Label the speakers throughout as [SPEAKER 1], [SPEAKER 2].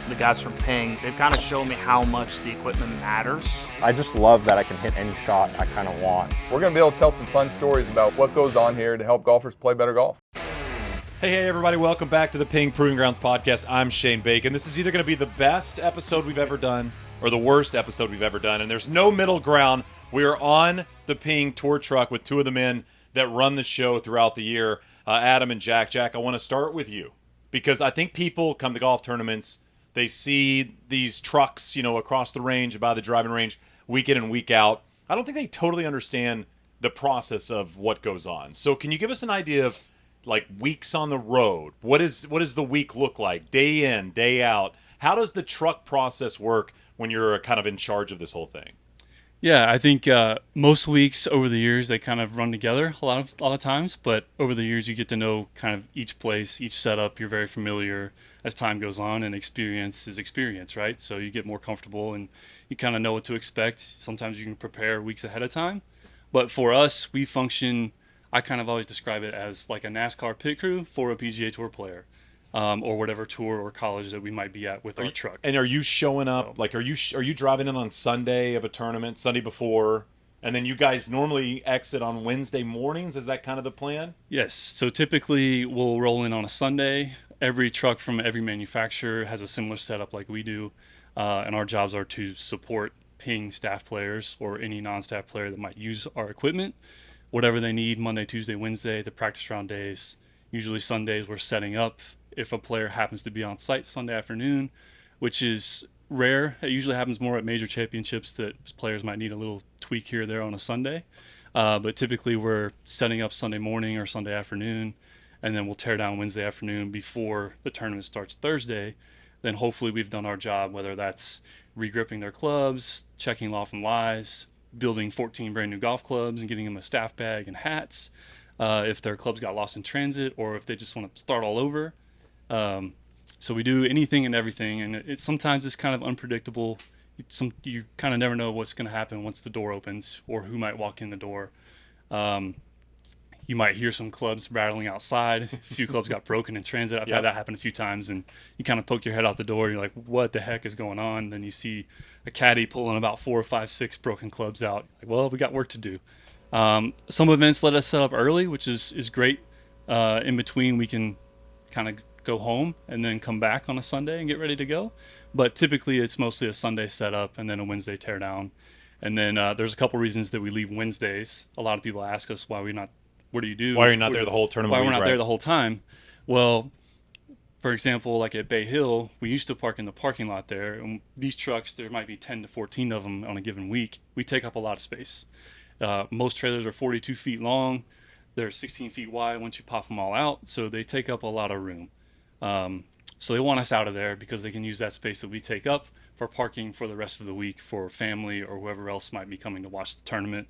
[SPEAKER 1] the guys from Ping, they've kind of shown me how much the equipment matters.
[SPEAKER 2] I just love that I can hit any shot I kind of want.
[SPEAKER 3] We're going to be able to tell some fun stories about what goes on here to help golfers play better golf.
[SPEAKER 4] Hey, everybody. Welcome back to the Ping Proving Grounds podcast. I'm Shane Bacon. This is either going to be the best episode we've ever done or the worst episode we've ever done, and there's no middle ground. We are on the Ping tour truck with two of the men that run the show throughout the year, Adam and Jack. Jack, I want to start with you because I think people come to golf tournaments, they see these trucks, across the range, by the driving range, week in and week out. I don't think they totally understand the process of what goes on. So can you give us an idea of like weeks on the road? What does the week look like? Day in, day out? How does the truck process work when you're kind of in charge of this whole thing?
[SPEAKER 5] Yeah, I think most weeks over the years, they kind of run together a lot of times. But over the years, you get to know kind of each place, each setup. You're very familiar as time goes on, and experience is experience, right? So you get more comfortable and you kind of know what to expect. Sometimes you can prepare weeks ahead of time. But for us, we function, I kind of always describe it as like a NASCAR pit crew for a PGA Tour player. Or whatever tour or college that we might be at with our truck.
[SPEAKER 4] And are you showing up, are you driving in on Sunday of a tournament, Sunday before, and then you guys normally exit on Wednesday mornings? Is that kind of the plan?
[SPEAKER 5] Yes. So typically we'll roll in on a Sunday. Every truck from every manufacturer has a similar setup like we do. And our jobs are to support Ping staff players or any non-staff player that might use our equipment, whatever they need, Monday, Tuesday, Wednesday, the practice round days. Usually Sundays we're setting up. If a player happens to be on site Sunday afternoon, which is rare, it usually happens more at major championships that players might need a little tweak here or there on a Sunday. But typically we're setting up Sunday morning or Sunday afternoon, and then we'll tear down Wednesday afternoon before the tournament starts Thursday. Then hopefully we've done our job, whether that's regripping their clubs, checking loft and lies, building 14 brand new golf clubs and getting them a staff bag and hats. If their clubs got lost in transit or if they just want to start all over. So we do anything and everything, and sometimes it's kind of unpredictable. You kind of never know what's going to happen once the door opens or who might walk in the door. You might hear some clubs rattling outside. A few clubs got broken in transit. I've had that happen a few times, and you kind of poke your head out the door. And you're like, what the heck is going on? And then you see a caddy pulling about 4 or 5, 6 broken clubs out. Like, well, we got work to do. Some events let us set up early, which is great. In between, we can kind of go home and then come back on a Sunday and get ready to go. But typically it's mostly a Sunday setup and then a Wednesday tear down. And then there's a couple reasons that we leave Wednesdays. A lot of people ask us why what do you do?
[SPEAKER 4] Why are you not there the whole tournament?
[SPEAKER 5] Why we're not there the whole time? Well, for example, like at Bay Hill, we used to park in the parking lot there. And these trucks, there might be 10 to 14 of them on a given week. We take up a lot of space. Most trailers are 42 feet long. They're 16 feet wide once you pop them all out. So they take up a lot of room. So they want us out of there because they can use that space that we take up for parking for the rest of the week for family or whoever else might be coming to watch the tournament.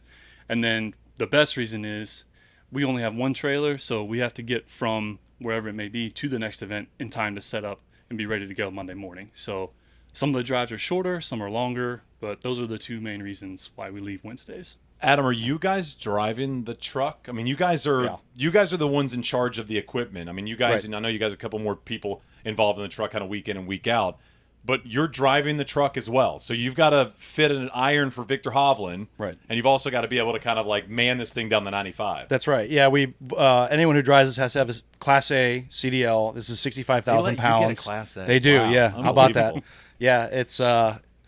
[SPEAKER 5] And then the best reason is we only have one trailer, so we have to get from wherever it may be to the next event in time to set up and be ready to go Monday morning. So some of the drives are shorter, some are longer, but those are the two main reasons why we leave Wednesdays.
[SPEAKER 4] Adam, are you guys driving the truck? I mean, you guys are the ones in charge of the equipment. I mean, you guys, and I know you guys have a couple more people involved in the truck kind of week in and week out, but you're driving the truck as well. So you've got to fit an iron for Victor Hovland,
[SPEAKER 6] right?
[SPEAKER 4] And you've also got to be able to kind of like man this thing down the 95.
[SPEAKER 6] That's right. Yeah, we anyone who drives this has to have a Class A CDL. This is 65,000 pounds.
[SPEAKER 4] You get a Class A.
[SPEAKER 6] They do.
[SPEAKER 4] Wow.
[SPEAKER 6] Yeah. How about that? Yeah, it's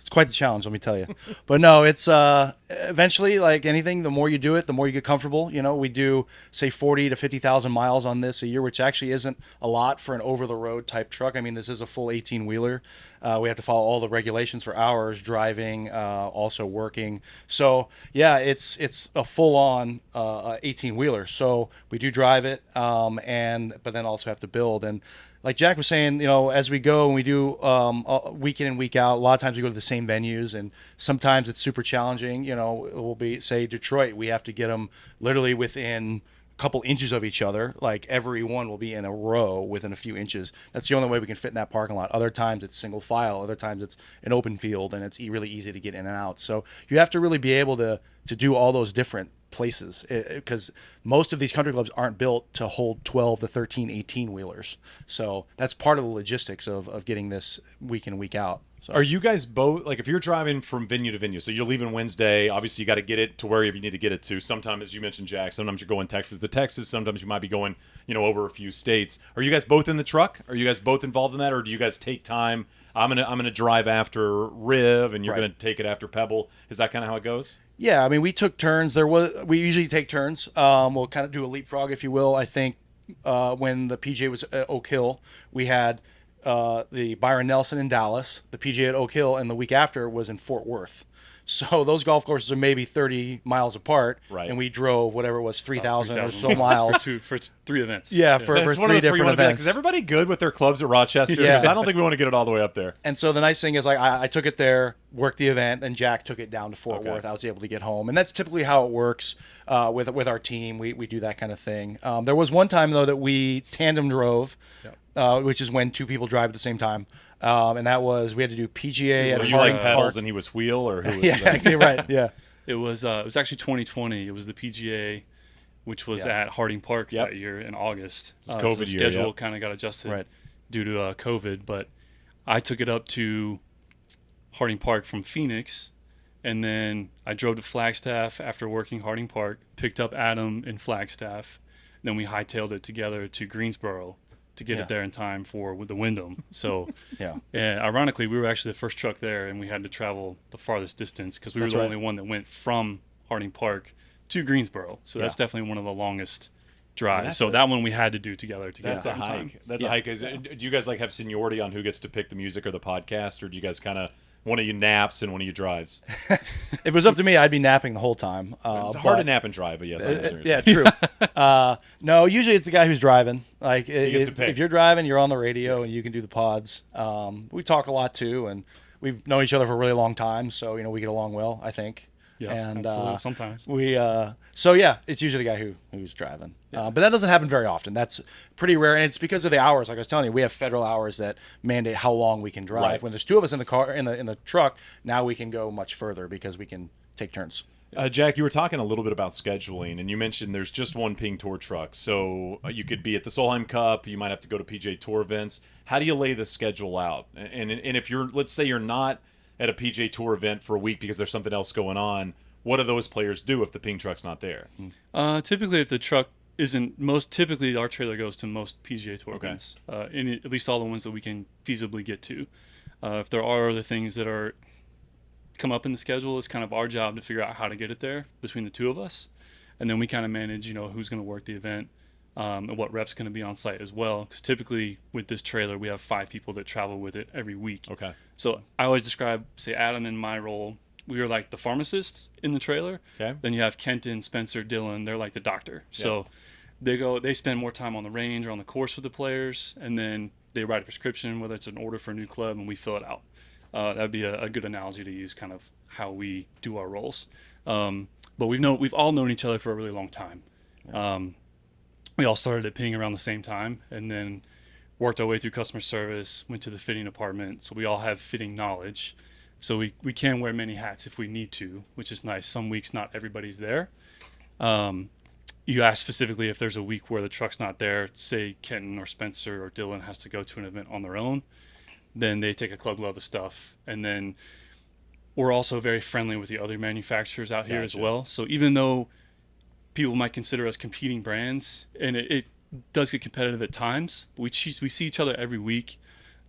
[SPEAKER 6] quite the challenge, let me tell you. But no, it's eventually, like anything, the more you do it, the more you get comfortable. We do say 40 to 50,000 miles on this a year, which actually isn't a lot for an over-the-road type truck. I mean, this is a full 18-wheeler. We have to follow all the regulations for hours, driving, also working. So yeah, it's a full-on 18-wheeler. So we do drive it, but then also have to build. And like Jack was saying, as we go and we do week in and week out, a lot of times we go to the same venues, and sometimes it's super challenging. It will be, say, Detroit. We have to get them literally within a couple inches of each other. Like every one will be in a row within a few inches. That's the only way we can fit in that parking lot. Other times it's single file. Other times it's an open field, and it's really easy to get in and out. So you have to really be able to do all those different places, because most of these country clubs aren't built to hold 12 to 13, 18 wheelers. So that's part of the logistics of getting this week in, week out. So.
[SPEAKER 4] Are you guys both, like, if you're driving from venue to venue, so you're leaving Wednesday, obviously you got to get it to wherever you need to get it to. Sometimes, as you mentioned, Jack, sometimes you're going Texas to Texas. Sometimes you might be going, over a few states. Are you guys both in the truck? Are you guys both involved in that, or do you guys take time? I'm gonna drive after Riv, and you're
[SPEAKER 6] Right.
[SPEAKER 4] gonna take it after Pebble. Is that kind of how it goes?
[SPEAKER 6] Yeah, I mean, we took turns. We usually take turns. We'll kind of do a leapfrog, if you will. I think when the PGA was at Oak Hill, we had the Byron Nelson in Dallas, the PGA at Oak Hill, and the week after was in Fort Worth. So those golf courses are maybe 30 miles apart,
[SPEAKER 4] Right.
[SPEAKER 6] and we drove whatever it was, 3,000 or so miles.
[SPEAKER 5] for 3 events.
[SPEAKER 6] Yeah, for
[SPEAKER 4] It's one of
[SPEAKER 6] three
[SPEAKER 4] those where you
[SPEAKER 6] different
[SPEAKER 4] want to be like,
[SPEAKER 6] events.
[SPEAKER 4] is everybody good with their clubs at Rochester?
[SPEAKER 6] Yeah.
[SPEAKER 4] Because I don't think we want to get it all the way up there.
[SPEAKER 6] And so the nice thing is, like, I took it there, worked the event, and Jack took it down to Fort
[SPEAKER 4] Okay.
[SPEAKER 6] Worth. I was able to get home, and that's typically how it works with our team. We do that kind of thing. There was one time though that we tandem drove, which is when two people drive at the same time, and that was we had to do PGA
[SPEAKER 4] Were
[SPEAKER 6] at
[SPEAKER 4] you
[SPEAKER 6] Harding
[SPEAKER 4] like
[SPEAKER 6] Park.
[SPEAKER 4] pedals and he was wheel, or who was
[SPEAKER 6] Yeah,
[SPEAKER 4] that?
[SPEAKER 6] actually, right. Yeah,
[SPEAKER 5] It was actually 2020. It was the PGA, which was
[SPEAKER 6] Yeah.
[SPEAKER 5] at Harding Park
[SPEAKER 4] Yep.
[SPEAKER 5] that year in August.
[SPEAKER 4] It's COVID
[SPEAKER 5] the
[SPEAKER 4] year,
[SPEAKER 5] schedule
[SPEAKER 4] yep.
[SPEAKER 5] kind of got adjusted
[SPEAKER 6] Right.
[SPEAKER 5] due to COVID, but I took it up to Harding Park from Phoenix, and then I drove to Flagstaff after working Harding Park, picked up Adam in Flagstaff, then we hightailed it together to Greensboro to get
[SPEAKER 6] Yeah.
[SPEAKER 5] it there in time for the Wyndham. So,
[SPEAKER 6] yeah.
[SPEAKER 5] and ironically, we were actually the first truck there, and we had to travel the farthest distance because we
[SPEAKER 6] That's
[SPEAKER 5] were the
[SPEAKER 6] right.
[SPEAKER 5] only one that went from Harding Park to Greensboro. So that's
[SPEAKER 4] Yeah.
[SPEAKER 5] definitely one of the longest drives.
[SPEAKER 4] that's
[SPEAKER 5] So
[SPEAKER 4] a-
[SPEAKER 5] that one we had to do together.
[SPEAKER 4] That's a
[SPEAKER 5] in time.
[SPEAKER 4] hike. That's a hike. Do you guys like have seniority on who gets to pick the music or the podcast, or do you guys kind of one of you naps and one of you drives?
[SPEAKER 6] If it was up to me, I'd be napping the whole time.
[SPEAKER 4] It's hard to
[SPEAKER 6] but-
[SPEAKER 4] nap and drive, but yes, I understand what you're
[SPEAKER 6] Yeah,
[SPEAKER 4] saying.
[SPEAKER 6] true. No, usually it's the guy who's driving. Like
[SPEAKER 4] gets to
[SPEAKER 6] if,
[SPEAKER 4] pick.
[SPEAKER 6] if you're driving, you're on the radio and you can do the pods. We talk a lot too, and we've known each other for a really long time, so we get along well, I think.
[SPEAKER 5] Yeah,
[SPEAKER 6] and
[SPEAKER 5] absolutely. Sometimes.
[SPEAKER 6] so yeah, it's usually the guy who's driving. But that doesn't happen very often. That's pretty rare, and it's because of the hours. Like I was telling you, we have federal hours that mandate how long we can drive.
[SPEAKER 4] Right.
[SPEAKER 6] When there's two of us in the car in the truck, now we can go much further because we can take turns.
[SPEAKER 4] Jack, you were talking a little bit about scheduling, and you mentioned there's just one Ping Tour truck. So you could be at the Solheim Cup, you might have to go to PGA Tour events. How do you lay the schedule out? And if you're, let's say you're not at a PGA Tour event for a week because there's something else going on, what do those players do if the Ping truck's not there?
[SPEAKER 5] Typically, if the truck isn't typically our trailer goes to most PGA Tour
[SPEAKER 4] Okay.
[SPEAKER 5] events, at least all the ones that we can feasibly get to. If there are other things that are come up in the schedule, it's kind of our job to figure out how to get it there between the two of us, and then we kind of manage, who's going to work the event, and what rep's going to be on site as well. Because typically with this trailer, we have 5 people that travel with it every week.
[SPEAKER 4] Okay.
[SPEAKER 5] So I always describe, say, Adam in my role, we are like the pharmacist in the trailer.
[SPEAKER 4] Okay.
[SPEAKER 5] Then you have Kenton, Spencer, Dylan. They're like the doctor. So they spend more time on the range or on the course with the players, and then they write a prescription, whether it's an order for a new club, and we fill it out. That would be a good analogy to use, kind of how we do our roles. But we've all known each other for a really long time. We all started at Ping around the same time, and then worked our way through customer service, went to the fitting department, so we all have fitting knowledge. So we can wear many hats if we need to, which is nice. Some weeks not everybody's there. You asked specifically if there's a week where the truck's not there, say Kenton or Spencer or Dylan has to go to an event on their own, then they take a club load of stuff. And then we're also very friendly with the other manufacturers out here as
[SPEAKER 4] Gotcha.
[SPEAKER 5] well. So even though people might consider us competing brands, and it does get competitive at times, we see each other every week.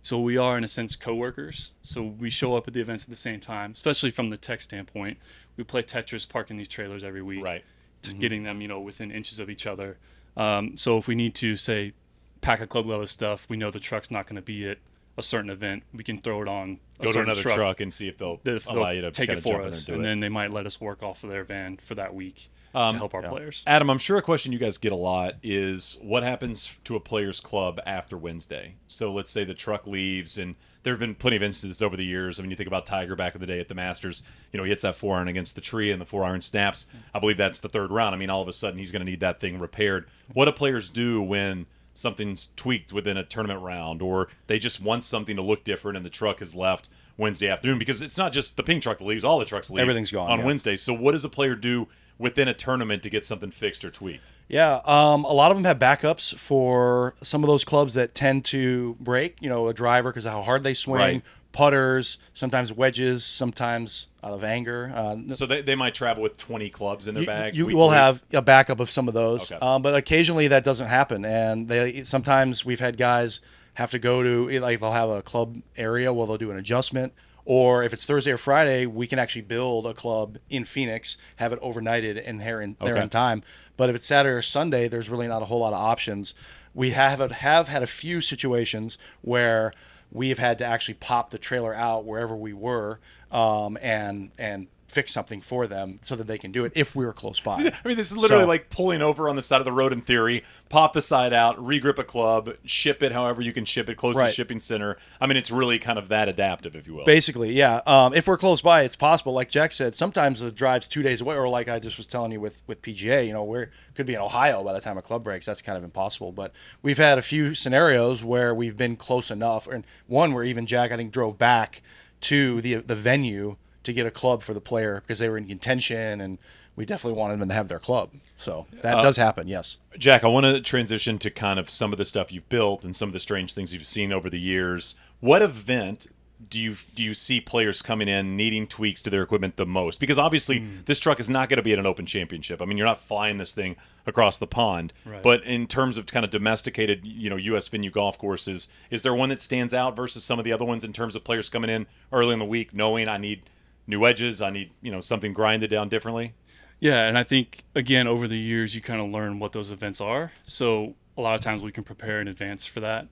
[SPEAKER 5] So we are, in a sense, coworkers. So we show up at the events at the same time, especially from the tech standpoint. We play Tetris parking these trailers every week,
[SPEAKER 4] Right.
[SPEAKER 5] to getting them, within inches of each other. So if we need to, say, pack a club load of stuff, we know the truck's not going to be at a certain event. We can throw it on a
[SPEAKER 4] Go to
[SPEAKER 5] certain
[SPEAKER 4] another truck and see if they'll
[SPEAKER 5] if
[SPEAKER 4] allow
[SPEAKER 5] they'll
[SPEAKER 4] you to
[SPEAKER 5] take
[SPEAKER 4] kinda
[SPEAKER 5] it for
[SPEAKER 4] jump in
[SPEAKER 5] us,
[SPEAKER 4] do
[SPEAKER 5] and
[SPEAKER 4] it.
[SPEAKER 5] then they might let us work off of their van for that week to help our players.
[SPEAKER 4] Adam, I'm sure a question you guys get a lot is what happens to a player's club after Wednesday? So let's say the truck leaves, and there have been plenty of instances over the years. I mean, you think about Tiger back in the day at the Masters, he hits that 4-iron against the tree and the 4-iron snaps. I believe that's the 3rd round. I mean, all of a sudden he's going to need that thing repaired. What do players do when something's tweaked within a tournament round, or they just want something to look different and the truck is left Wednesday afternoon? Because it's not just the Ping truck that leaves, all the trucks leave
[SPEAKER 6] Everything's gone,
[SPEAKER 4] on
[SPEAKER 6] yeah.
[SPEAKER 4] Wednesday. So what does a player do within a tournament to get something fixed or tweaked?
[SPEAKER 6] Yeah, a lot of them have backups for some of those clubs that tend to break. You know, a driver because of how hard they swing,
[SPEAKER 4] Right.
[SPEAKER 6] putters, sometimes wedges, sometimes out of anger.
[SPEAKER 4] So they might travel with 20 clubs in their bag.
[SPEAKER 6] You
[SPEAKER 4] week
[SPEAKER 6] will
[SPEAKER 4] to week?
[SPEAKER 6] have a backup of some of those,
[SPEAKER 4] Okay.
[SPEAKER 6] but occasionally that doesn't happen. And sometimes we've had guys have to go to, like, they'll have a club area where they'll do an adjustment. Or if it's Thursday or Friday, we can actually build a club in Phoenix, have it overnighted and there in time. But if it's Saturday or Sunday, there's really not a whole lot of options. We have had a few situations where we have had to actually pop the trailer out wherever we were, and fix something for them so that they can do it if we were close by.
[SPEAKER 4] I mean, this is literally
[SPEAKER 6] So-
[SPEAKER 4] like pulling over on the side of the road in theory, pop the side out, regrip a club, ship it however you can ship it, closest
[SPEAKER 6] Right.
[SPEAKER 4] shipping center. I mean, it's really kind of that adaptive, if you will.
[SPEAKER 6] Basically, yeah. If we're close by, it's possible. Like Jack said, sometimes the drive's 2 days away, or like I just was telling you with PGA, you know, where could be in Ohio by the time a club breaks. That's kind of impossible. But we've had a few scenarios where we've been close enough, and one where even Jack, I think, drove back to the venue to get a club for the player because they were in contention, and we definitely wanted them to have their club. So that does happen, yes.
[SPEAKER 4] Jack, I want to transition to kind of some of the stuff you've built and some of the strange things you've seen over the years. What event do you see players coming in needing tweaks to their equipment the most? Because obviously this truck is not going to be at an open championship. I mean, you're not flying this thing across the pond.
[SPEAKER 5] Right.
[SPEAKER 4] But in terms of kind of domesticated, U.S. venue golf courses, is there one that stands out versus some of the other ones in terms of players coming in early in the week knowing I need new edges, I need something grinded down differently?
[SPEAKER 5] Yeah, and I think, again, over the years, you kind of learn what those events are. So a lot of times we can prepare in advance for that.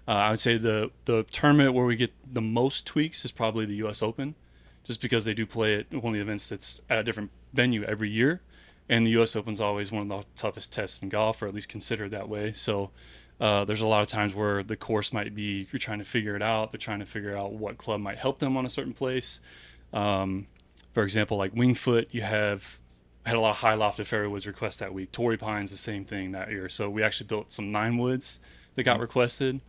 [SPEAKER 5] I would say the tournament where we get the most tweaks is probably the U.S. Open, just because they do play at one of the events that's at a different venue every year. And the U.S. Open is always one of the toughest tests in golf, or at least considered that way. So there's a lot of times where the course might be, you're trying to figure it out. They're trying to figure out what club might help them on a certain place. For example, like Wingfoot, had a lot of high lofted fairway woods requests that week. Torrey Pines, the same thing that year. So we actually built some 9 woods that got requested.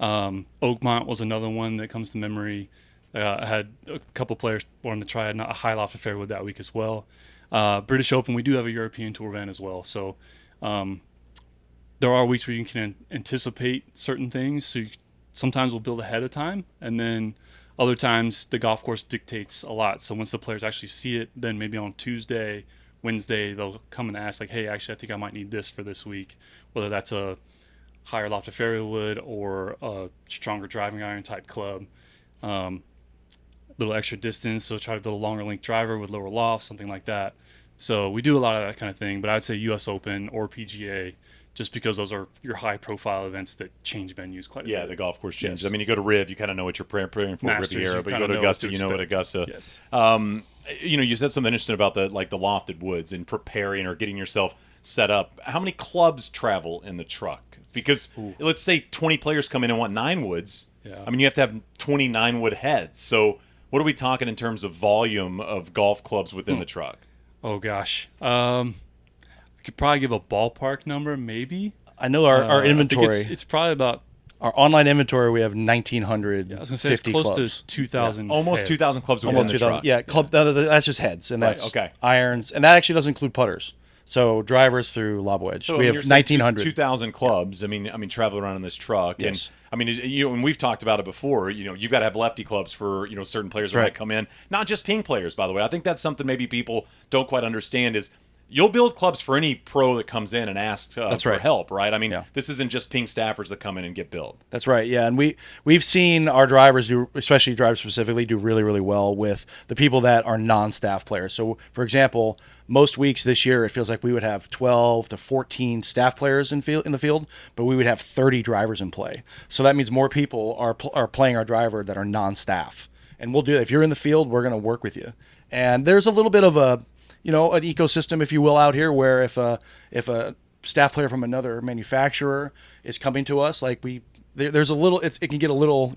[SPEAKER 5] Oakmont was another one that comes to memory. I had a couple players wanting to try a high lofted fairway wood that week as well. British Open, we do have a European Tour event as well. So there are weeks where you can anticipate certain things. So sometimes we'll build ahead of time, and then other times the golf course dictates a lot. So once the players actually see it, then maybe on Tuesday, Wednesday, they'll come and ask, like, hey, actually, I think I might need this for this week, whether that's a higher lofted fairway wood or a stronger driving iron type club. Little extra distance, so try to build a longer length driver with lower loft, something like that. So we do a lot of that kind of thing, but I'd say US Open or PGA, just because those are your high profile events that change venues quite a bit.
[SPEAKER 4] Yeah, the golf course changes.
[SPEAKER 5] Yes.
[SPEAKER 4] I mean, you go to Riv, you kind of know what you're preparing for
[SPEAKER 5] Masters,
[SPEAKER 4] Riviera,
[SPEAKER 5] you
[SPEAKER 4] but you
[SPEAKER 5] kinda
[SPEAKER 4] go to
[SPEAKER 5] know what
[SPEAKER 4] Augusta,
[SPEAKER 5] to
[SPEAKER 4] you know what
[SPEAKER 5] expect.
[SPEAKER 4] Augusta.
[SPEAKER 5] Yes.
[SPEAKER 4] You said something interesting about the lofted woods and preparing or getting yourself set up. How many clubs travel in the truck? Because let's say 20 players come in and want 9 woods.
[SPEAKER 5] Yeah.
[SPEAKER 4] I mean, you have to have 29 wood heads. So what are we talking in terms of volume of golf clubs within the truck?
[SPEAKER 5] Oh gosh. I could probably give a ballpark number, maybe.
[SPEAKER 6] I know our
[SPEAKER 5] I think
[SPEAKER 6] inventory,
[SPEAKER 5] it's probably about,
[SPEAKER 6] our online inventory, we have 1,950
[SPEAKER 5] I was gonna say it's close
[SPEAKER 6] clubs.
[SPEAKER 5] to 2,000.
[SPEAKER 4] Almost
[SPEAKER 5] heads.
[SPEAKER 4] 2,000 clubs within
[SPEAKER 6] Almost
[SPEAKER 4] the
[SPEAKER 6] 2,000.
[SPEAKER 4] truck.
[SPEAKER 6] Yeah, club. That's just heads, and
[SPEAKER 4] Right,
[SPEAKER 6] that's
[SPEAKER 4] okay.
[SPEAKER 6] irons, and that actually doesn't include putters. So drivers through lob wedge.
[SPEAKER 4] So
[SPEAKER 6] we have
[SPEAKER 4] you're saying
[SPEAKER 6] 1,900.
[SPEAKER 4] 2,000 clubs. I mean, travel around in this truck.
[SPEAKER 6] Yes.
[SPEAKER 4] And I mean, and we've talked about it before. You've got to have lefty clubs for certain players
[SPEAKER 6] That's
[SPEAKER 4] that
[SPEAKER 6] right.
[SPEAKER 4] might come in. Not just ping players, by the way. I think that's something maybe people don't quite understand is you'll build clubs for any pro that comes in and asks
[SPEAKER 6] That's
[SPEAKER 4] for
[SPEAKER 6] right.
[SPEAKER 4] help, right? I mean,
[SPEAKER 6] Yeah.
[SPEAKER 4] this isn't just ping staffers that come in and get built.
[SPEAKER 6] That's right. Yeah, and we've seen our drivers do, especially drivers specifically, do really, really well with the people that are non-staff players. So, for example, most weeks this year, it feels like we would have 12 to 14 staff players in the field, but we would have 30 drivers in play. So that means more people are playing our driver that are non-staff, and we'll do it. If you're in the field, we're going to work with you. And there's a little bit of an ecosystem, if you will, out here where if a staff player from another manufacturer is coming to us, like there's a little, it can get a little,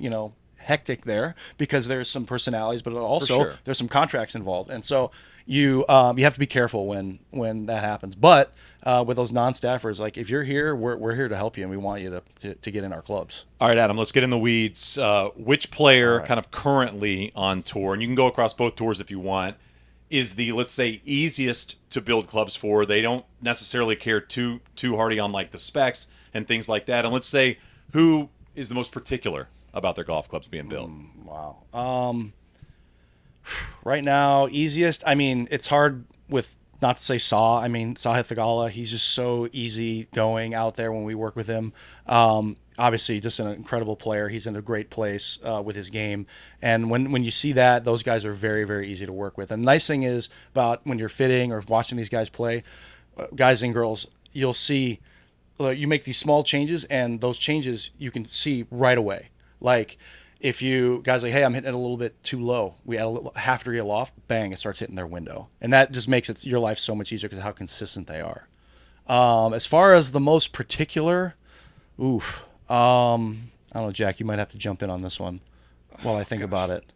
[SPEAKER 6] hectic there because there's some personalities, but also
[SPEAKER 4] sure.
[SPEAKER 6] there's some contracts involved, and so you have to be careful when that happens. But with those non-staffers, like if you're here, we're here to help you, and we want you to get in our clubs.
[SPEAKER 4] All right, Adam, let's get in the weeds. Which player kind of currently on tour, and you can go across both tours if you want, is the, let's say, easiest to build clubs for? They don't necessarily care too hardy on like the specs and things like that. And let's say, who is the most particular about their golf clubs being built?
[SPEAKER 6] Wow. Right now, easiest. I mean, it's hard with not to say Saw. I mean, Sahith Theegala, he's just so easy going out there when we work with him. Obviously, just an incredible player. He's in a great place with his game. And when you see that, those guys are very, very easy to work with. And the nice thing is about when you're fitting or watching these guys play, guys and girls, you'll see you make these small changes, and those changes you can see right away. Like if you guys like, hey, I'm hitting it a little bit too low. We add a little half degree loft, bang, it starts hitting their window. And that just makes your life so much easier because of how consistent they are. As far as the most particular, I don't know, Jack, you might have to jump in on this one while I think about it.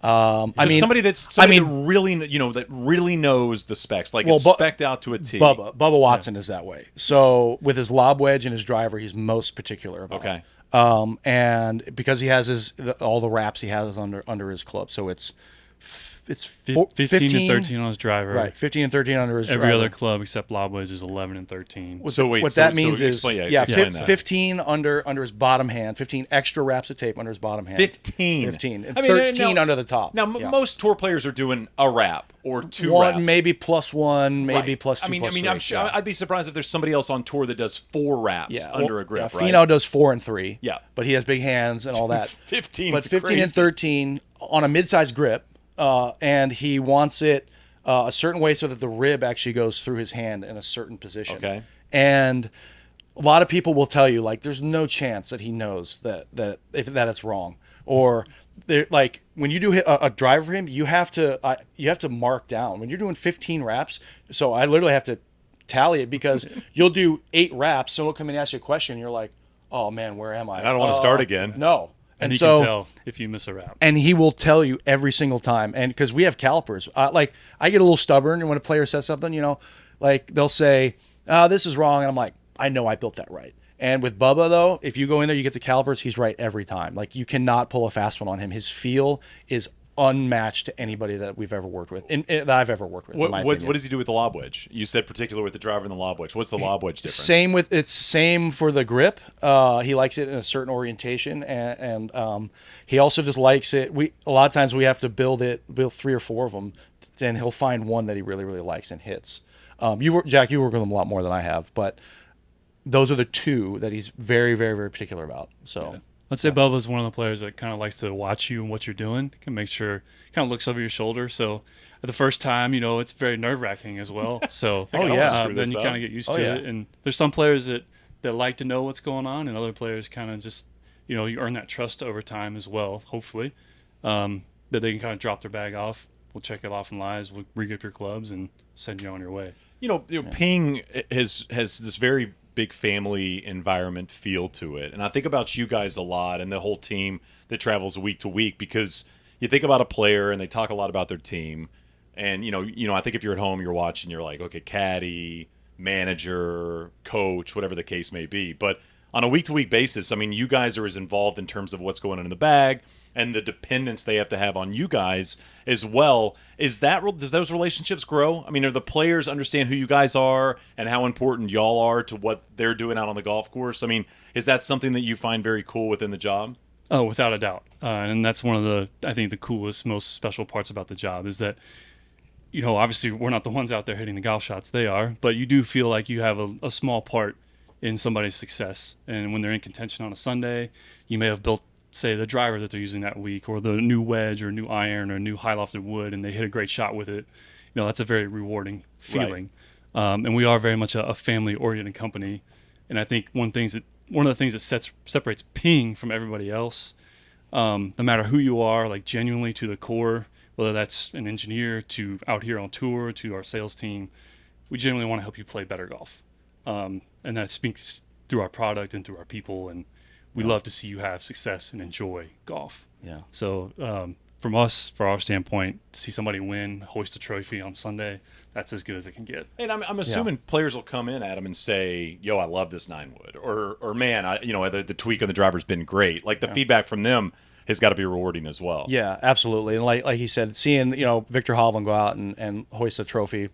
[SPEAKER 4] Somebody that really, that really knows the specs, like it's spec'd out to a T.
[SPEAKER 6] Bubba Watson is that way. So with his lob wedge and his driver, he's most particular about.
[SPEAKER 4] Okay.
[SPEAKER 6] And because he has all the wraps he has under his club, so it's
[SPEAKER 5] 15 and 13 on his driver.
[SPEAKER 6] Right, 15 and 13 under his
[SPEAKER 5] Every
[SPEAKER 6] driver.
[SPEAKER 5] other club except lob wedge is 11 and 13.
[SPEAKER 6] What that means is 15 under his bottom hand, 15 extra wraps of tape under his bottom hand.
[SPEAKER 4] 15.
[SPEAKER 6] And 13 under the top.
[SPEAKER 4] Now, most tour players are doing a wrap or two wraps.
[SPEAKER 6] Maybe plus one, maybe
[SPEAKER 4] right.
[SPEAKER 6] plus two.
[SPEAKER 4] I mean, I'm sure I'd be surprised if there's somebody else on tour that does 4 wraps under a grip.
[SPEAKER 6] Yeah,
[SPEAKER 4] right?
[SPEAKER 6] Finau does 4 and 3.
[SPEAKER 4] Yeah,
[SPEAKER 6] but he has big hands and all that.
[SPEAKER 4] 15,
[SPEAKER 6] but 15
[SPEAKER 4] crazy.
[SPEAKER 6] and 13 on a mid-sized grip. And he wants it a certain way so that the rib actually goes through his hand in a certain position.
[SPEAKER 4] Okay.
[SPEAKER 6] And a lot of people will tell you, like, there's no chance that he knows that it's wrong. Or like when you do a drive for him, you have to mark down when you're doing 15 wraps. So I literally have to tally it because you'll do 8 wraps. Someone will come and ask you a question. And you're like, oh man, where am I?
[SPEAKER 4] I don't want to start again.
[SPEAKER 6] No.
[SPEAKER 5] And he can tell if you miss a wrap.
[SPEAKER 6] And he will tell you every single time. And because we have calipers, I get a little stubborn. And when a player says something, like they'll say, this is wrong. And I'm like, I know I built that right. And with Bubba, though, if you go in there, you get the calipers, he's right every time. Like, you cannot pull a fast one on him. His feel is unmatched to anybody that we've ever worked with, that I've ever worked with.
[SPEAKER 4] What does he do with the lob wedge? You said particular with the driver and the lob wedge. What's the lob wedge difference?
[SPEAKER 6] Same for the grip. He likes it in a certain orientation, and he also just likes it. A lot of times we have to build 3 or 4 of them, and he'll find one that he really, really likes and hits. Jack, you work with him a lot more than I have, but those are the 2 that he's very, very, very particular about. So. Yeah.
[SPEAKER 5] Let's say Bubba's one of the players that kind of likes to watch you and what you're doing. Can make sure, kind of looks over your shoulder. So the first time, it's very nerve-wracking as well. So
[SPEAKER 6] then you
[SPEAKER 5] kind of get used to it. And there's some players that like to know what's going on, and other players kind of just, you earn that trust over time as well, hopefully, that they can kind of drop their bag off. We'll check it off in lives. We'll re-grip your clubs and send you on your way.
[SPEAKER 4] Ping has this very big family environment feel to it. And I think about you guys a lot and the whole team that travels week to week, because you think about a player and they talk a lot about their team. And, I think if you're at home, you're watching, you're like, okay, caddy, manager, coach, whatever the case may be. But on a week-to-week basis, I mean, you guys are as involved in terms of what's going on in the bag and the dependence they have to have on you guys as well. Does those relationships grow? I mean, are the players understand who you guys are and how important y'all are to what they're doing out on the golf course? I mean, is that something that you find very cool within the job?
[SPEAKER 5] Oh, without a doubt. And that's one of I think the coolest, most special parts about the job is that, obviously we're not the ones out there hitting the golf shots. They are, but you do feel like you have a small part in somebody's success. And when they're in contention on a Sunday, you may have built, say, the driver that they're using that week, or the new wedge or new iron or new high lofted wood, and they hit a great shot with it. That's a very rewarding feeling. Right. And we are very much a family oriented company. And I think one of the things that separates Ping from everybody else, no matter who you are, like genuinely to the core, whether that's an engineer to out here on tour to our sales team, we genuinely want to help you play better golf. And that speaks through our product and through our people, and we love to see you have success and enjoy golf.
[SPEAKER 6] Yeah.
[SPEAKER 5] So from us, for our standpoint, to see somebody win, hoist a trophy on Sunday, that's as good as it can get.
[SPEAKER 4] And I'm assuming players will come in at him and say, "Yo, I love this 9-wood," or "Man, the tweak on the driver's been great." Like the feedback from them has got to be rewarding as well.
[SPEAKER 6] Yeah, absolutely. And like he said, seeing Victor Hovland go out and hoist a trophy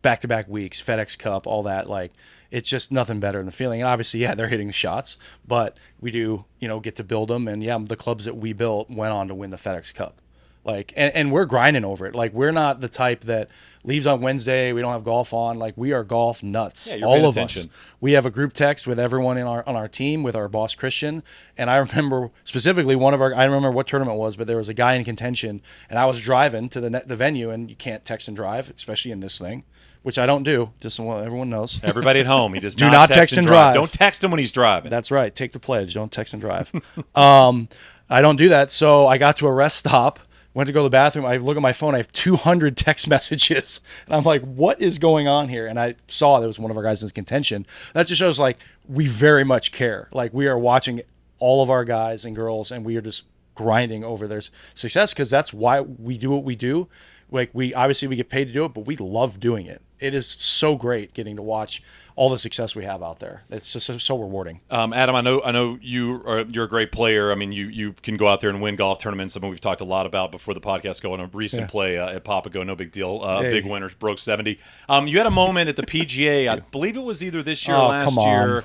[SPEAKER 6] back-to-back weeks, FedEx Cup, all that, like it's just nothing better than the feeling. And obviously, yeah, they're hitting the shots, but we do get to build them. And yeah, the clubs that we built went on to win the FedEx Cup. Like, and we're grinding over it. Like, we're not the type that leaves on Wednesday. We don't have golf on. Like, we are golf nuts.
[SPEAKER 4] Yeah, you're
[SPEAKER 6] all
[SPEAKER 4] paying
[SPEAKER 6] of
[SPEAKER 4] attention.
[SPEAKER 6] us. We have a group text with everyone on our team, with our boss Christian. And I remember specifically I don't remember what tournament it was, but there was a guy in contention, and I was driving to the venue, and you can't text and drive, especially in this thing, which I don't do. Just so everyone knows.
[SPEAKER 4] Everybody at home, he does
[SPEAKER 6] Do not text and drive.
[SPEAKER 4] Don't text him when he's driving.
[SPEAKER 6] That's right. Take the pledge. Don't text and drive. I don't do that. So I got to a rest stop. Went to go to the bathroom. I look at my phone. I have 200 text messages. And I'm like, what is going on here? And I saw there was one of our guys in contention. That just shows, like, we very much care. Like, we are watching all of our guys and girls, and we are just grinding over their success, because that's why we do what we do. Like, we get paid to do it, but we love doing it. It is so great getting to watch all the success we have out there. It's just so rewarding.
[SPEAKER 4] Adam, I know you're a great player. I mean, you can go out there and win golf tournaments. Something we've talked a lot about before the podcast. Going a recent play at Papago, no big deal. Big winners, broke 70. You had a moment at the PGA. I believe it was either this year or last year.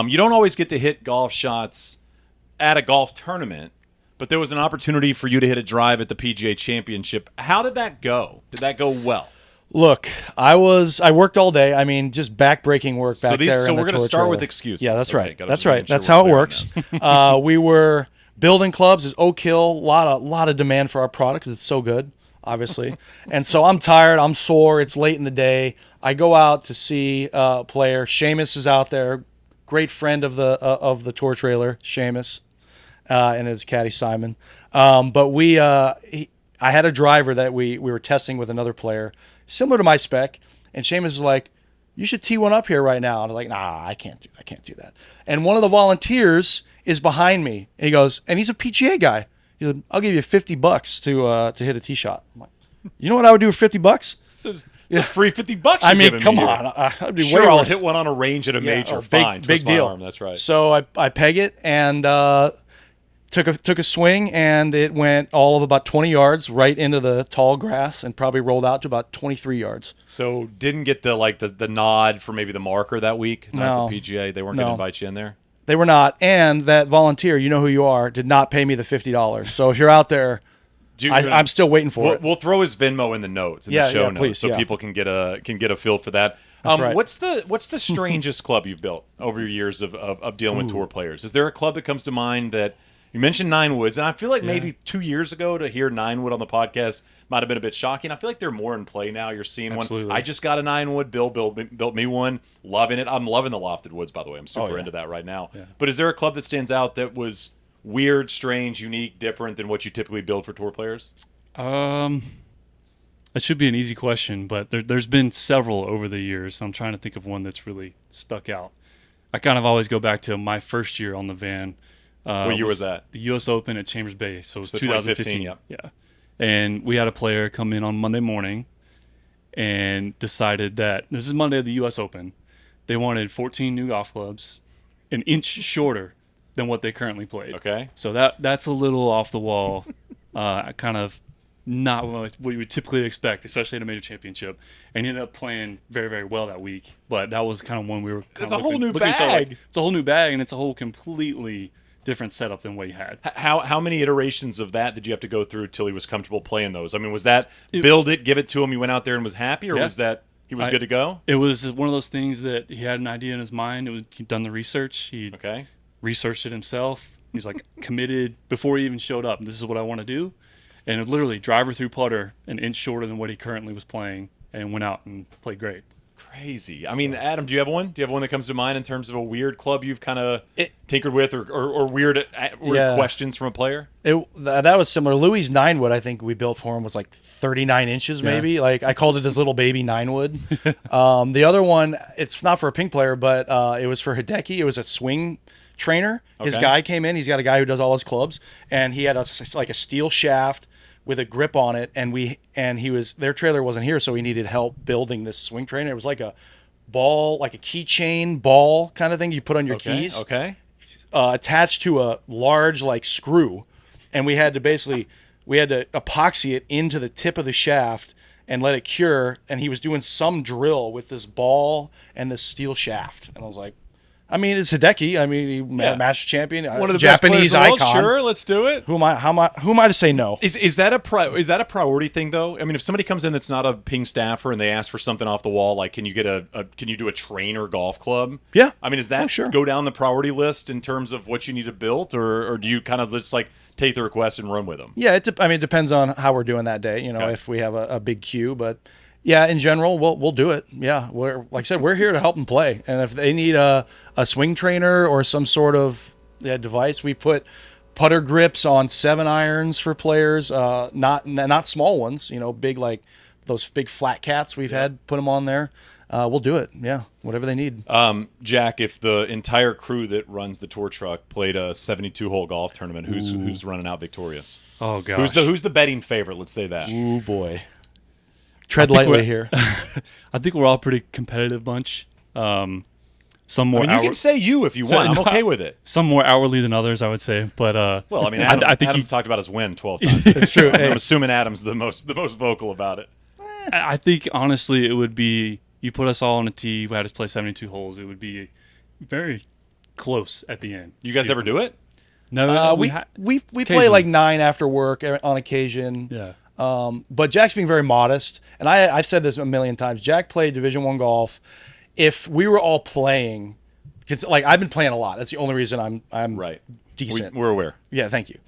[SPEAKER 4] You don't always get to hit golf shots at a golf tournament, but there was an opportunity for you to hit a drive at the PGA Championship. How did that go? Did that go well?
[SPEAKER 6] Look, I worked all day. I mean, just back-breaking work back there.
[SPEAKER 4] So
[SPEAKER 6] in the
[SPEAKER 4] we're going to
[SPEAKER 6] tour
[SPEAKER 4] start
[SPEAKER 6] trailer.
[SPEAKER 4] with excuses.
[SPEAKER 6] Yeah, that's right.
[SPEAKER 4] Okay,
[SPEAKER 6] That's
[SPEAKER 4] sure
[SPEAKER 6] right. That's
[SPEAKER 4] we're
[SPEAKER 6] how it
[SPEAKER 4] clear on
[SPEAKER 6] works.
[SPEAKER 4] this.
[SPEAKER 6] We were building clubs. It's Oak Hill. A lot of demand for our product because it's so good, obviously. And so I'm tired. I'm sore. It's late in the day. I go out to see a player. Seamus is out there. Great friend of the tour trailer, Seamus, and his caddy Simon. But I had a driver that we were testing with another player, similar to my spec, and Seamus was like, "You should tee one up here right now." And I was like, "Nah, I can't do that." And one of the volunteers is behind me, and he goes, and he's a PGA guy. He said, "I'll give you $50 to hit a tee shot." I'm like, "You know what I would do for $50?"
[SPEAKER 4] It's a free $50.
[SPEAKER 6] I mean,
[SPEAKER 4] you're
[SPEAKER 6] come
[SPEAKER 4] giving me
[SPEAKER 6] on.
[SPEAKER 4] here.
[SPEAKER 6] I'd be
[SPEAKER 4] Sure,
[SPEAKER 6] way
[SPEAKER 4] I'll
[SPEAKER 6] worse.
[SPEAKER 4] hit one on a range at a major. Fine,
[SPEAKER 6] big
[SPEAKER 4] twist my
[SPEAKER 6] deal.
[SPEAKER 4] arm, that's right.
[SPEAKER 6] So I peg it and took a swing, and it went all of about 20 yards right into the tall grass and probably rolled out to about 23 yards.
[SPEAKER 4] So didn't get the nod for maybe the marker that week. Not
[SPEAKER 6] No.
[SPEAKER 4] the PGA. They weren't going to invite you in there.
[SPEAKER 6] They were not, and that volunteer, you know who you are, did not pay me the $50. So if you're out there, I'm still waiting for it.
[SPEAKER 4] We'll throw his Venmo in the notes in
[SPEAKER 6] Yeah,
[SPEAKER 4] the show
[SPEAKER 6] yeah,
[SPEAKER 4] notes,
[SPEAKER 6] please,
[SPEAKER 4] so
[SPEAKER 6] yeah.
[SPEAKER 4] people can get a feel for that.
[SPEAKER 6] That's right.
[SPEAKER 4] What's the strangest club you've built over your years of dealing with tour players? Is there a club that comes to mind that you mentioned Nine Woods, and I feel like maybe 2 years ago to hear Nine Wood on the podcast might have been a bit shocking. I feel like they're more in play now. You're seeing
[SPEAKER 5] Absolutely.
[SPEAKER 4] one. I just got a Nine Wood. Bill built me one. Loving it. I'm loving the Lofted Woods, by the way. I'm super into that right now. Yeah. But is there a club that stands out that was weird, strange, unique, different than what you typically build for tour players?
[SPEAKER 5] That should be an easy question, but there's been several over the years. I'm trying to think of one that's really stuck out. I kind of always go back to my first year on the van.
[SPEAKER 4] What year was that?
[SPEAKER 5] The U.S. Open at Chambers Bay. So it was
[SPEAKER 4] So
[SPEAKER 5] 2015.
[SPEAKER 4] 2015,
[SPEAKER 5] Yeah. And we had a player come in on Monday morning and decided that this is Monday of the U.S. Open. They wanted 14 new golf clubs, an inch shorter than what they currently played.
[SPEAKER 4] Okay.
[SPEAKER 5] So that's a little off the wall, kind of not what you would typically expect, especially at a major championship. And he ended up playing very, very well that week. But that was kind of when we were kind
[SPEAKER 4] It's
[SPEAKER 5] of
[SPEAKER 4] a whole new
[SPEAKER 5] looking at each other like,
[SPEAKER 4] bag.
[SPEAKER 5] it's a whole new bag, and it's a whole completely different setup than what he had.
[SPEAKER 4] How many iterations of that did you have to go through till he was comfortable playing those? I mean, was that build it, give it to him, he went out there and was happy, or
[SPEAKER 5] Yeah.
[SPEAKER 4] was that he was good to go?
[SPEAKER 5] It was one of those things that he had an idea in his mind. He'd done the research. He
[SPEAKER 4] Okay.
[SPEAKER 5] researched it himself. He's like committed before he even showed up. This is what I want to do. And it literally driver through putter an inch shorter than what he currently was playing, and went out and played great.
[SPEAKER 4] Crazy. I mean, Adam, do you have one? Do you have one that comes to mind in terms of a weird club you've kind of tinkered with, or weird questions from a player?
[SPEAKER 6] That was similar. Louis Ninewood, I think we built for him, was like 39 inches, maybe. Like, I called it his little baby Ninewood. The other one, it's not for a ping player, but it was for Hideki. It was a swing trainer. His
[SPEAKER 4] Okay.
[SPEAKER 6] guy came in. He's got a guy who does all his clubs, and he had like a steel shaft with a grip on it, and their trailer wasn't here, so he needed help building this swing trainer. It was like a ball, like a keychain ball kind of thing you put on your keys.
[SPEAKER 4] Okay.
[SPEAKER 6] Attached to a large like screw, and we had to epoxy it into the tip of the shaft and let it cure. And he was doing some drill with this ball and this steel shaft, and I was like, I mean, it's Hideki. I mean, he master champion,
[SPEAKER 4] One of the
[SPEAKER 6] Japanese
[SPEAKER 4] best players in the world.
[SPEAKER 6] icon.
[SPEAKER 4] Sure, let's do it.
[SPEAKER 6] Who am I to say no?
[SPEAKER 4] Is that a priority thing though? I mean, if somebody comes in that's not a ping staffer and they ask for something off the wall, like can you get can you do a trainer golf club?
[SPEAKER 6] Yeah.
[SPEAKER 4] I mean, is that
[SPEAKER 6] sure.
[SPEAKER 4] go down the priority list in terms of what you need to build, or do you kind of just like take the request and run with them?
[SPEAKER 6] Yeah, it depends on how we're doing that day. You know,
[SPEAKER 4] Okay.
[SPEAKER 6] if we have a big queue, but yeah, in general, we'll do it. Yeah, like I said, we're here to help them play, and if they need a swing trainer or some sort of device, we put putter grips on 7-irons for players, not small ones. You know, big like those big flat cats we've had. Put them on there. We'll do it. Yeah, whatever they need.
[SPEAKER 4] Jack, if the entire crew that runs the tour truck played a 72-hole golf tournament, who's running out victorious?
[SPEAKER 5] Oh gosh.
[SPEAKER 4] Who's the betting favorite? Let's say that.
[SPEAKER 6] Ooh boy. Tread lightly here.
[SPEAKER 5] I think we're all a pretty competitive bunch. Some more.
[SPEAKER 4] I mean, you can say you if you want. I'm okay with it.
[SPEAKER 5] Some more hourly than others, I would say. But
[SPEAKER 4] Well, I mean,
[SPEAKER 5] I think
[SPEAKER 4] Adam's talked about his win 12 times.
[SPEAKER 6] It's true. Hey,
[SPEAKER 4] I'm assuming Adam's the most vocal about it.
[SPEAKER 5] I think honestly, it would be you put us all on a tee. We had us play 72 holes. It would be very close at the end.
[SPEAKER 4] You guys ever do it?
[SPEAKER 5] No,
[SPEAKER 6] we play
[SPEAKER 5] occasionally.
[SPEAKER 6] like 9 after work on occasion.
[SPEAKER 5] Yeah.
[SPEAKER 6] But Jack's being very modest, and I've said this a million times. Jack played Division I golf. If we were all playing, cause like I've been playing a lot. That's the only reason I'm
[SPEAKER 4] Right.
[SPEAKER 6] decent.
[SPEAKER 4] We're aware.
[SPEAKER 6] Yeah, thank you.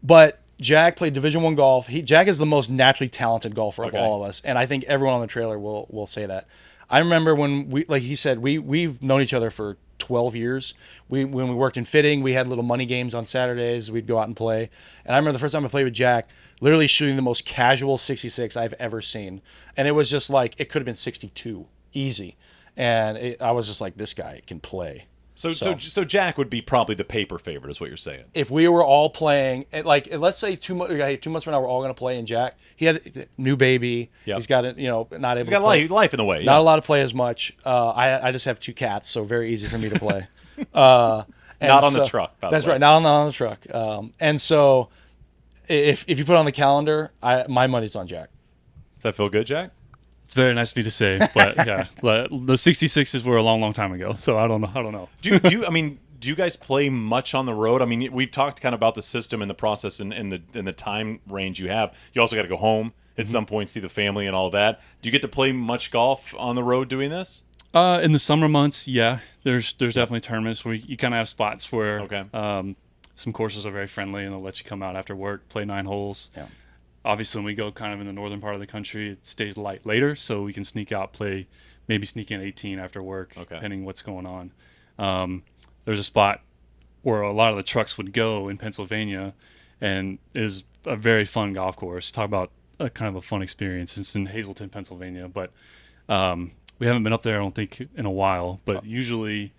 [SPEAKER 6] But Jack played Division I golf. Jack is the most naturally talented golfer of
[SPEAKER 4] Okay.
[SPEAKER 6] all of us, and I think everyone on the trailer will say that. I remember when like he said, we've known each other for 12 years. When we worked in fitting, we had little money games on Saturdays. We'd go out and play. And I remember the first time I played with Jack, literally shooting the most casual 66 I've ever seen. And it was just like, it could have been 62, easy. And I was just like, this guy can play.
[SPEAKER 4] So Jack would be probably the paper favorite, is what you're saying.
[SPEAKER 6] If we were all playing, like let's say 2 months from now we're all going to play, and Jack, he had a new baby.
[SPEAKER 4] Yep.
[SPEAKER 6] He's got it, not able
[SPEAKER 4] He's
[SPEAKER 6] to
[SPEAKER 4] got
[SPEAKER 6] play.
[SPEAKER 4] life in the way.
[SPEAKER 6] Not
[SPEAKER 4] Yeah.
[SPEAKER 6] allowed to play as much. I just have 2 cats, so very easy for me to play. And
[SPEAKER 4] Not on the truck, by the
[SPEAKER 6] That's
[SPEAKER 4] way.
[SPEAKER 6] right, not on the truck. And so, if you put it on the calendar, my money's on Jack.
[SPEAKER 4] Does that feel good, Jack?
[SPEAKER 5] It's very nice of you to say, but yeah, the 66s were a long, long time ago. So I don't know.
[SPEAKER 4] Do you guys play much on the road? I mean, we've talked kind of about the system and the process and the time range you have. You also got to go home at some point, see the family and all that. Do you get to play much golf on the road doing this?
[SPEAKER 5] In the summer months, yeah, there's definitely tournaments where you kind of have spots where some courses are very friendly and they'll let you come out after work, play 9 holes.
[SPEAKER 6] Yeah.
[SPEAKER 5] Obviously, when we go kind of in the northern part of the country, it stays light later, so we can sneak out, maybe sneak in 18 after work, depending what's going on. There's a spot where a lot of the trucks would go in Pennsylvania, and it is a very fun golf course. Talk about a kind of a fun experience. It's in Hazleton, Pennsylvania, but we haven't been up there, I don't think, in a while. But usually,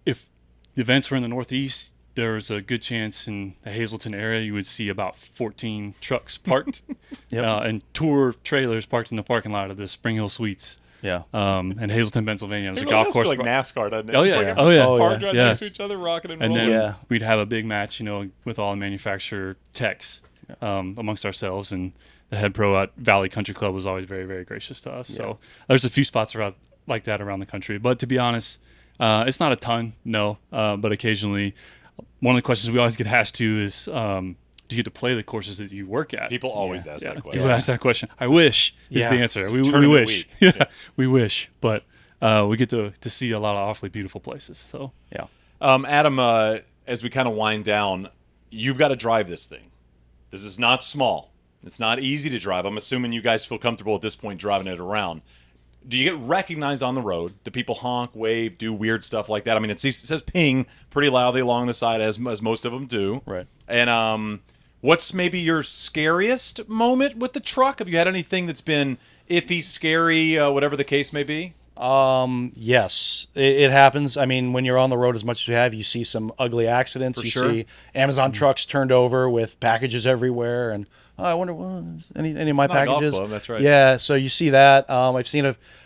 [SPEAKER 5] if the events were in the Northeast, there's a good chance in the Hazleton area you would see about 14 trucks parked and tour trailers parked in the parking lot of the Spring Hill Suites.
[SPEAKER 6] Yeah.
[SPEAKER 5] In Hazleton, Pennsylvania. There's a
[SPEAKER 4] It
[SPEAKER 5] golf
[SPEAKER 4] does
[SPEAKER 5] course.
[SPEAKER 4] feel like NASCAR, doesn't it?
[SPEAKER 5] Oh,
[SPEAKER 4] It's
[SPEAKER 5] yeah,
[SPEAKER 4] like
[SPEAKER 5] yeah. Oh, yeah.
[SPEAKER 6] Oh,
[SPEAKER 4] parked
[SPEAKER 6] yeah.
[SPEAKER 4] right
[SPEAKER 5] Yes.
[SPEAKER 4] next to each other, rocking and
[SPEAKER 5] And
[SPEAKER 4] rolling.
[SPEAKER 5] then
[SPEAKER 6] Yeah.
[SPEAKER 5] we'd have a big match, with all the manufacturer techs amongst ourselves. And the head pro at Valley Country Club was always very, very gracious to us. So there's a few spots around like that around the country. But to be honest, it's not a ton, no. But occasionally, one of the questions we always get asked to is, do you get to play the courses that you work at?
[SPEAKER 4] People always ask that question.
[SPEAKER 5] People ask that question. I wish is
[SPEAKER 6] Yeah.
[SPEAKER 5] the answer. We
[SPEAKER 4] tournament
[SPEAKER 5] wish.
[SPEAKER 4] week.
[SPEAKER 5] Yeah, we wish. But we get to see a lot of awfully beautiful places. So
[SPEAKER 6] Yeah.
[SPEAKER 4] Adam, as we kind of wind down, you've got to drive this thing. This is not small. It's not easy to drive. I'm assuming you guys feel comfortable at this point driving it around. Do you get recognized on the road? Do people honk, wave, do weird stuff like that? I mean, it says ping pretty loudly along the side, as most of them do.
[SPEAKER 6] Right.
[SPEAKER 4] And what's maybe your scariest moment with the truck? Have you had anything that's been iffy, scary, whatever the case may be?
[SPEAKER 6] Yes, it happens. I mean, when you're on the road as much as you have, you see some ugly accidents.
[SPEAKER 4] For
[SPEAKER 6] you
[SPEAKER 4] sure.
[SPEAKER 6] see Amazon trucks turned over with packages everywhere, and I wonder any of my
[SPEAKER 4] It's not a golf
[SPEAKER 6] packages.
[SPEAKER 4] club, that's right.
[SPEAKER 6] Yeah, so you see that. I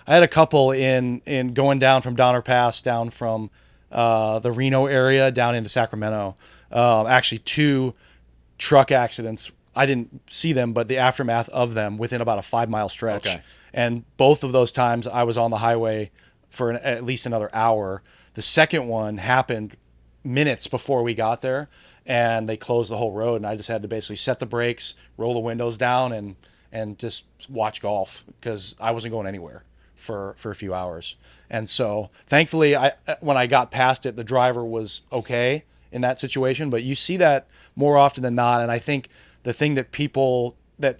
[SPEAKER 6] had a couple in going down from Donner Pass, down from the Reno area down into Sacramento. Actually, 2 truck accidents. I didn't see them, but the aftermath of them within about a 5-mile stretch.
[SPEAKER 4] Okay.
[SPEAKER 6] And both of those times I was on the highway for at least another hour. The second one happened minutes before we got there, and they closed the whole road, and I just had to basically set the brakes, roll the windows down, and just watch golf because I wasn't going anywhere for a few hours. And so thankfully, when I got past it, the driver was okay in that situation. But you see that more often than not, and I think the thing that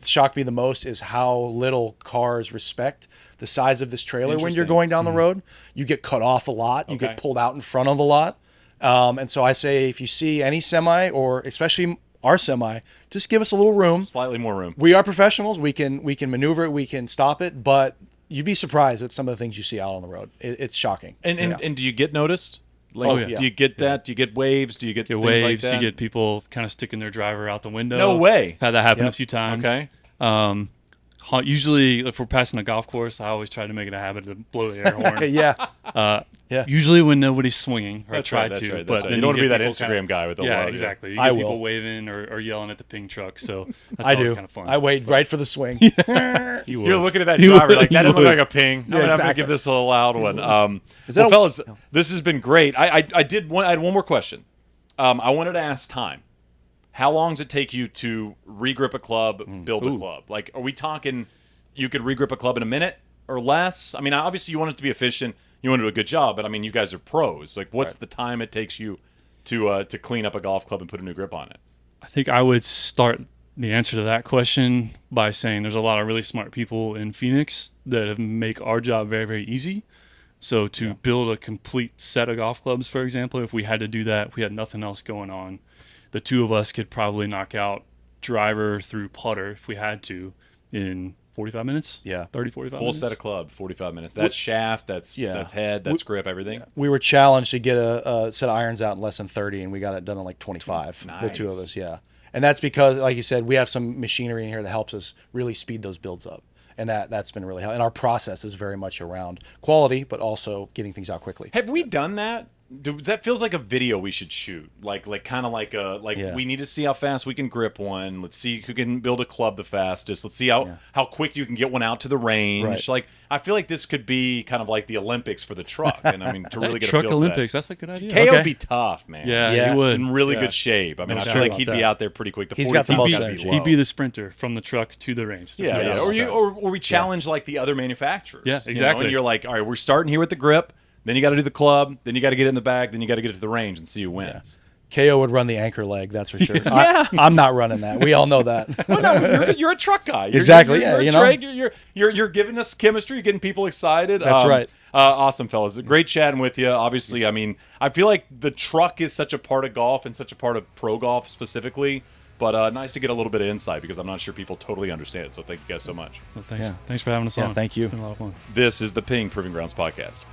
[SPEAKER 6] shocked me the most is how little cars respect the size of this trailer when you're
[SPEAKER 4] Interesting.
[SPEAKER 6] going down the road. You get cut off a lot. You
[SPEAKER 4] Okay.
[SPEAKER 6] get pulled out in front of a lot. And so I say, if you see any semi, or especially our semi, just give us a little room.
[SPEAKER 4] Slightly more room.
[SPEAKER 6] We are professionals. We can maneuver it. We can stop it. But you'd be surprised at some of the things you see out on the road. It's shocking.
[SPEAKER 4] And do you get noticed? Like,
[SPEAKER 6] Oh, yeah.
[SPEAKER 4] Do you get that? Do you get waves? Do you get
[SPEAKER 5] Get
[SPEAKER 4] things
[SPEAKER 5] waves.
[SPEAKER 4] like that?
[SPEAKER 5] You get people kind of sticking their driver out the window.
[SPEAKER 4] No way.
[SPEAKER 5] I've had that happen
[SPEAKER 6] Yep.
[SPEAKER 5] a few times.
[SPEAKER 4] Okay.
[SPEAKER 5] Usually, if we're passing a golf course, I always try to make it a habit to blow the air horn.
[SPEAKER 6] Yeah. Yeah.
[SPEAKER 5] Usually when nobody's swinging, or I
[SPEAKER 4] That's
[SPEAKER 5] try
[SPEAKER 4] right. That's
[SPEAKER 5] to.
[SPEAKER 4] right.
[SPEAKER 5] But
[SPEAKER 4] That's right.
[SPEAKER 5] then
[SPEAKER 4] You don't want to be
[SPEAKER 5] get
[SPEAKER 4] that
[SPEAKER 5] people
[SPEAKER 4] Instagram
[SPEAKER 5] kinda-
[SPEAKER 4] guy with the
[SPEAKER 5] Yeah,
[SPEAKER 4] logo.
[SPEAKER 5] exactly. You
[SPEAKER 6] I
[SPEAKER 5] get people
[SPEAKER 6] will.
[SPEAKER 5] waving or yelling at the ping truck. So that's
[SPEAKER 6] I
[SPEAKER 5] always
[SPEAKER 6] do.
[SPEAKER 5] kind of fun.
[SPEAKER 6] I wait right for the swing.
[SPEAKER 5] You
[SPEAKER 4] You're
[SPEAKER 5] would.
[SPEAKER 4] looking at that
[SPEAKER 5] You
[SPEAKER 4] driver
[SPEAKER 5] would.
[SPEAKER 4] like that
[SPEAKER 5] You
[SPEAKER 4] doesn't look
[SPEAKER 5] would.
[SPEAKER 4] like a ping. I'm gonna have to
[SPEAKER 6] exactly.
[SPEAKER 4] give this a loud one.
[SPEAKER 6] Is that
[SPEAKER 4] Well,
[SPEAKER 6] a-
[SPEAKER 4] fellas, this has been great. I had one more question. I wanted to ask time. How long does it take you to regrip a club, build a club? Like, are we talking you could regrip a club in a minute or less? I mean, obviously you want it to be efficient. You want to do a good job, but I mean, you guys are pros. Like, what's the time it takes you to clean up a golf club and put a new grip on it?
[SPEAKER 5] I think I would start the answer to that question by saying there's a lot of really smart people in Phoenix that make our job very, very easy. So to build a complete set of golf clubs, for example, if we had to do that, if we had nothing else going on, the two of us could probably knock out driver through putter if we had to in 45 minutes.
[SPEAKER 6] Yeah.
[SPEAKER 5] 30, 45
[SPEAKER 4] Full
[SPEAKER 5] minutes.
[SPEAKER 4] set of club, 45 minutes. That's shaft, that's head, that's grip, everything.
[SPEAKER 6] We were challenged to get a set of irons out in less than 30, and we got it done in like 25. The two of
[SPEAKER 4] Nice.
[SPEAKER 6] us, yeah. And that's because, like you said, we have some machinery in here that helps us really speed those builds up. And that's been really helpful. And our process is very much around quality, but also getting things out quickly.
[SPEAKER 4] Have we done that? That feels like a video we should shoot. Like kind of like
[SPEAKER 6] Yeah.
[SPEAKER 4] we need to see how fast we can grip one. Let's see who can build a club the fastest. Let's see how quick you can get one out to the range.
[SPEAKER 6] Right.
[SPEAKER 4] Like, I feel like this could be kind of like the Olympics for the truck. And I mean, to really get
[SPEAKER 5] Truck
[SPEAKER 4] a feel
[SPEAKER 5] Olympics, that's a good idea.
[SPEAKER 4] KO would
[SPEAKER 6] Okay.
[SPEAKER 4] be tough, man.
[SPEAKER 5] Yeah,
[SPEAKER 6] Yeah.
[SPEAKER 5] he would.
[SPEAKER 4] He's in really
[SPEAKER 6] Yeah.
[SPEAKER 4] good shape. I mean,
[SPEAKER 6] No
[SPEAKER 4] I
[SPEAKER 6] doubt
[SPEAKER 4] feel like
[SPEAKER 6] about
[SPEAKER 4] he'd be
[SPEAKER 6] that.
[SPEAKER 4] out there pretty quick. The
[SPEAKER 6] He's got the
[SPEAKER 4] 42
[SPEAKER 6] muscle
[SPEAKER 4] gotta be
[SPEAKER 6] edge.
[SPEAKER 4] low.
[SPEAKER 5] He'd be the sprinter from the truck to the range.
[SPEAKER 4] Yeah,
[SPEAKER 5] No
[SPEAKER 4] yeah.
[SPEAKER 5] doubt
[SPEAKER 4] Or
[SPEAKER 5] about that.
[SPEAKER 4] we challenge like the other manufacturers.
[SPEAKER 5] Yeah,
[SPEAKER 4] you know,
[SPEAKER 5] exactly.
[SPEAKER 4] and you're like, all right, we're starting here with the grip. Then you got to do the club. Then you got to get it in the bag. Then you got to get it to the range and see who wins.
[SPEAKER 6] KO would run the anchor leg, that's for sure. I'm not running that. We all know that.
[SPEAKER 4] Well, no, you're a truck guy.
[SPEAKER 6] Exactly, yeah,
[SPEAKER 4] You're,
[SPEAKER 6] you know.
[SPEAKER 4] Trey, you're giving us chemistry. You're getting people excited.
[SPEAKER 6] That's right.
[SPEAKER 4] Awesome, fellas. Great chatting with you. Obviously, I mean, I feel like the truck is such a part of golf and such a part of pro golf specifically. But nice to get a little bit of insight because I'm not sure people totally understand it. So thank you guys so much.
[SPEAKER 5] Well, thanks,
[SPEAKER 6] Yeah.
[SPEAKER 5] thanks for having us
[SPEAKER 6] Yeah,
[SPEAKER 5] on.
[SPEAKER 6] thank you.
[SPEAKER 5] It's been a lot of fun.
[SPEAKER 4] This is the Ping Proving Grounds podcast.